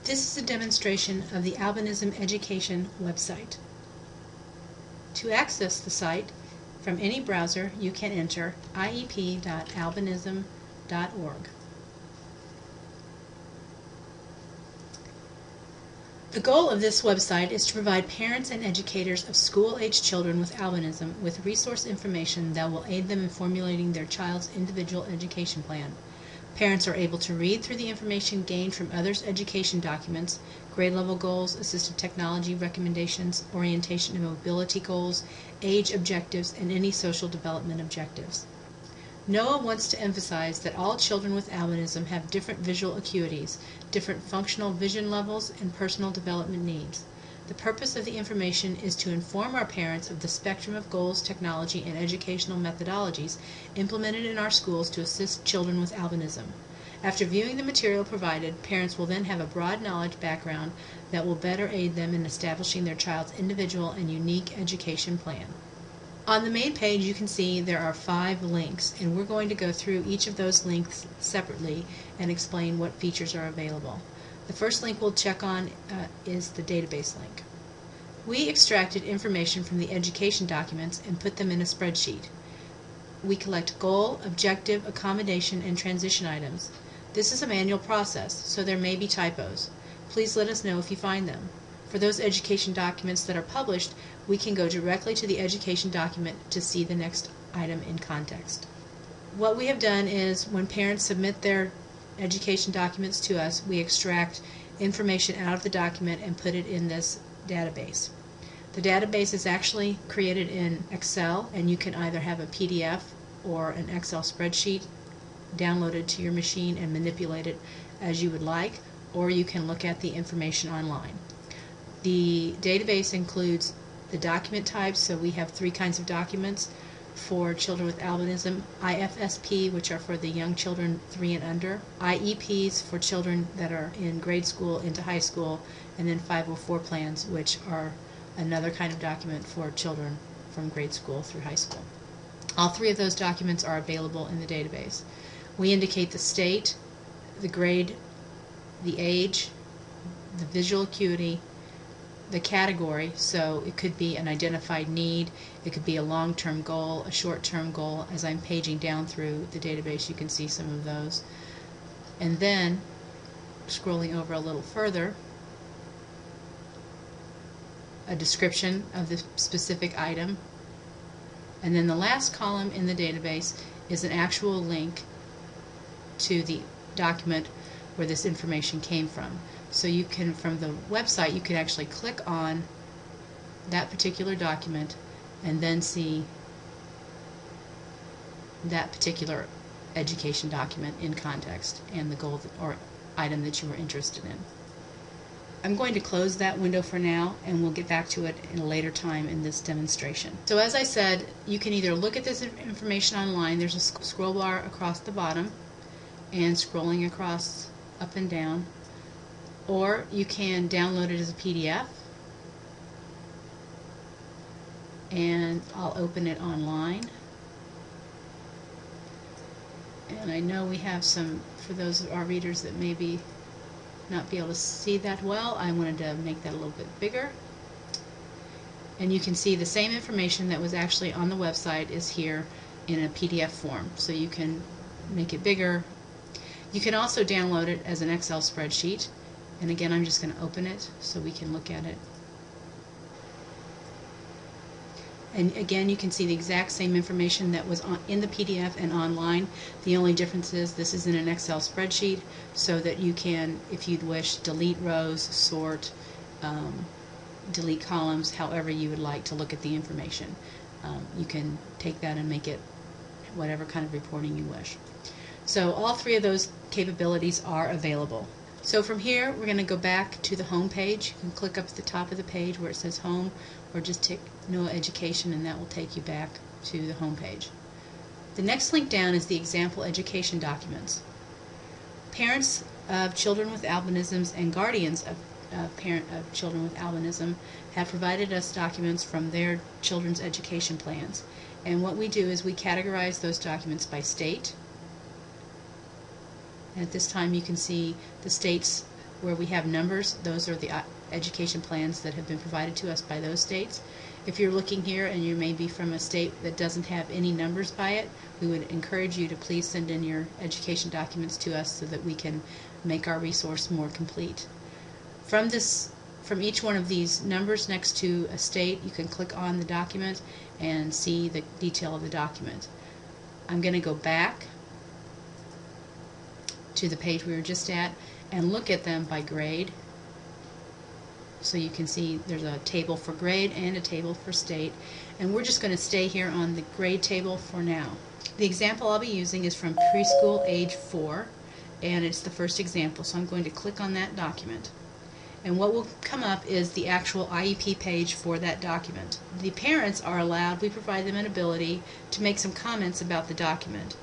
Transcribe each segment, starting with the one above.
This is a demonstration of the Albinism Education website. To access the site from any browser, you can enter iep.albinism.org. The goal of this website is to provide parents and educators of school-age children with albinism with resource information that will aid them in formulating their child's individual education plan. Parents are able to read through the information gained from others' education documents, grade level goals, assistive technology recommendations, orientation and mobility goals, age objectives, and any social development objectives. NOAA wants to emphasize that all children with albinism have different visual acuities, different functional vision levels, and personal development needs. The purpose of the information is to inform our parents of the spectrum of goals, technology, and educational methodologies implemented in our schools to assist children with albinism. After viewing the material provided, parents will then have a broad knowledge background that will better aid them in establishing their child's individual and unique education plan. On the main page you can see there are 5 links, and we're going to go through each of those links separately and explain what features are available. The first link we'll check on is the database link. We extracted information from the education documents and put them in a spreadsheet. We collect goal, objective, accommodation, and transition items. This is a manual process, so there may be typos. Please let us know if you find them. For those education documents that are published, we can go directly to the education document to see the next item in context. What we have done is when parents submit their education documents to us, we extract information out of the document and put it in this database. The database is actually created in Excel, and you can either have a PDF or an Excel spreadsheet downloaded to your machine and manipulate it as you would like, or you can look at the information online. The database includes the document types, so we have 3 kinds of documents for children with albinism: IFSP, which are for the young children 3 and under, IEPs for children that are in grade school into high school, and then 504 plans, which are another kind of document for children from grade school through high school. All 3 of those documents are available in the database. We indicate the state, the grade, the age, the visual acuity, the category, so it could be an identified need, it could be a long-term goal, a short-term goal. As I'm paging down through the database, you can see some of those. And then, scrolling over a little further, a description of the specific item. And then the last column in the database is an actual link to the document where this information came from. So you can, from the website, you can actually click on that particular document and then see that particular education document in context and the goal or item that you were interested in. I'm going to close that window for now, and we'll get back to it in a later time in this demonstration. So as I said, you can either look at this information online. There's a scroll bar across the bottom and scrolling across up and down, or you can download it as a PDF, and I'll open it online. And I know we have some, for those of our readers that maybe not be able to see that well, I wanted to make that a little bit bigger. And you can see the same information that was actually on the website is here in a PDF form, so you can make it bigger. You can also download it as an Excel spreadsheet, and again I'm just going to open it so we can look at it. And again, you can see the exact same information that was in the PDF and online. The only difference is this is in an Excel spreadsheet, so that you can, if you'd wish, delete rows, sort, delete columns, however you would like to look at the information. You can take that and make it whatever kind of reporting you wish. So all 3 of those capabilities are available. So from here, we're going to go back to the home page. You can click up at the top of the page where it says Home, or just tick NOAA Education, and that will take you back to the home page. The next link down is the example education documents. Parents of children with albinisms and guardians of children with albinism have provided us documents from their children's education plans. And what we do is we categorize those documents by state. And at this time you can see the states where we have numbers, those are the education plans that have been provided to us by those states. If you're looking here and you may be from a state that doesn't have any numbers by it, we would encourage you to please send in your education documents to us so that we can make our resource more complete. From each one of these numbers next to a state, you can click on the document and see the detail of the document. I'm going to go back to the page we were just at and look at them by grade. So you can see there's a table for grade and a table for state, and we're just going to stay here on the grade table for now. The example I'll be using is from preschool age 4, and it's the first example, so I'm going to click on that document. And what will come up is the actual IEP page for that document. The parents are allowed, we provide them an ability to make some comments about the document.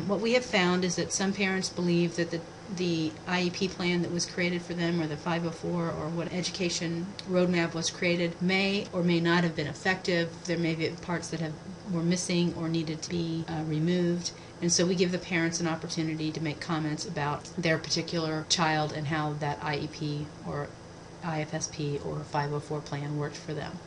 What we have found is that some parents believe that the IEP plan that was created for them, or the 504, or what education roadmap was created, may or may not have been effective. There may be parts that were missing or needed to be removed. And so we give the parents an opportunity to make comments about their particular child and how that IEP or IFSP or 504 plan worked for them.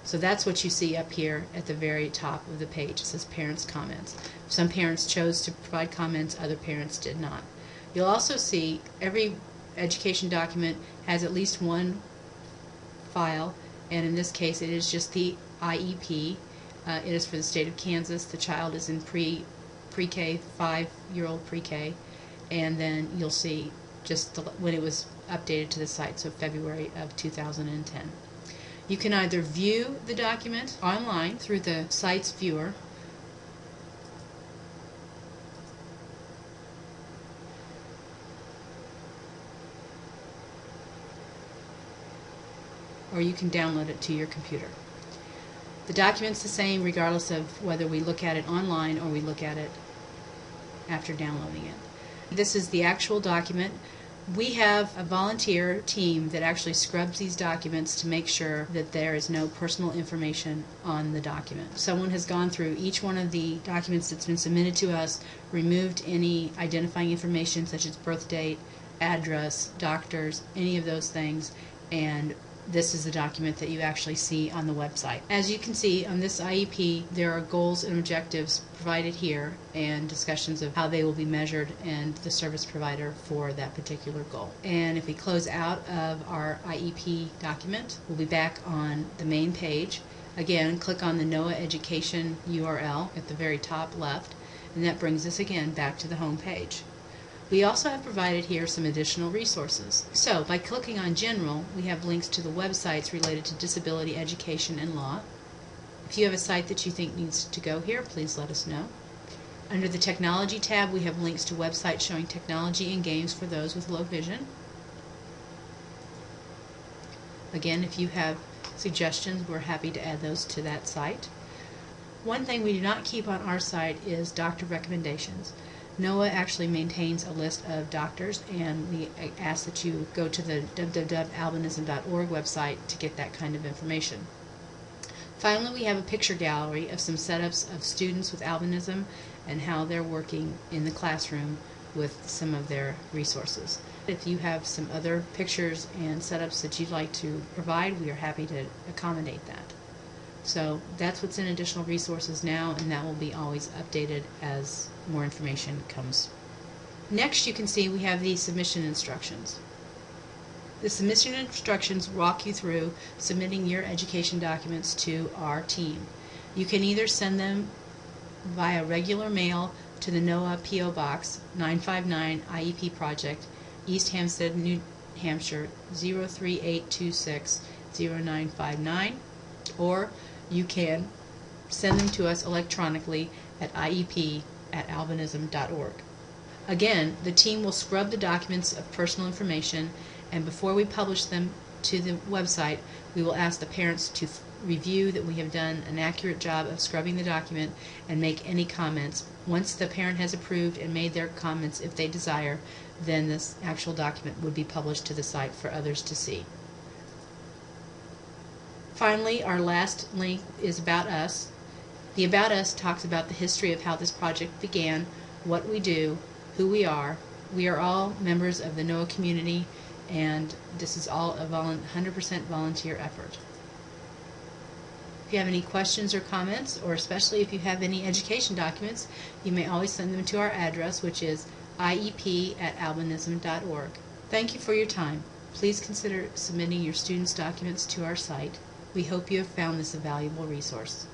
So that's what you see up here at the very top of the page. It says Parents' Comments. Some parents chose to provide comments, other parents did not. You'll also see every education document has at least one file, and in this case it is just the IEP. It is for the state of Kansas. The child is in pre-K, 5-year-old pre-K, and then you'll see just when it was updated to the site, so February of 2010. You can either view the document online through the site's viewer, or you can download it to your computer. The document's the same regardless of whether we look at it online or we look at it after downloading it. This is the actual document. We have a volunteer team that actually scrubs these documents to make sure that there is no personal information on the document. Someone has gone through each one of the documents that's been submitted to us, removed any identifying information such as birth date, address, doctors, any of those things, and this is the document that you actually see on the website. As you can see on this IEP, there are goals and objectives provided here and discussions of how they will be measured and the service provider for that particular goal. And if we close out of our IEP document, we'll be back on the main page. Again, click on the NOAA Education URL at the very top left, and that brings us again back to the home page. We also have provided here some additional resources. So by clicking on General, we have links to the websites related to disability education and law. If you have a site that you think needs to go here, please let us know. Under the Technology tab, we have links to websites showing technology and games for those with low vision. Again, if you have suggestions, we're happy to add those to that site. One thing we do not keep on our site is doctor recommendations. NOAA actually maintains a list of doctors, and we ask that you go to the www.albinism.org website to get that kind of information. Finally, we have a picture gallery of some setups of students with albinism and how they're working in the classroom with some of their resources. If you have some other pictures and setups that you'd like to provide, we are happy to accommodate that. So that's what's in additional resources now, and that will be always updated as more information comes. Next, you can see we have the submission instructions. The submission instructions walk you through submitting your education documents to our team. You can either send them via regular mail to the NOAA P.O. Box 959 IEP Project, East Hampstead, New Hampshire 03826 0959, or you can send them to us electronically at iep@albinism.org. Again, the team will scrub the documents of personal information, and before we publish them to the website, we will ask the parents to review that we have done an accurate job of scrubbing the document and make any comments. Once the parent has approved and made their comments, if they desire, then this actual document would be published to the site for others to see. Finally, our last link is About Us. The About Us talks about the history of how this project began, what we do, who we are. We are all members of the NOAA community, and this is all a 100% volunteer effort. If you have any questions or comments, or especially if you have any education documents, you may always send them to our address, which is iep@albinism.org. Thank you for your time. Please consider submitting your students' documents to our site. We hope you have found this a valuable resource.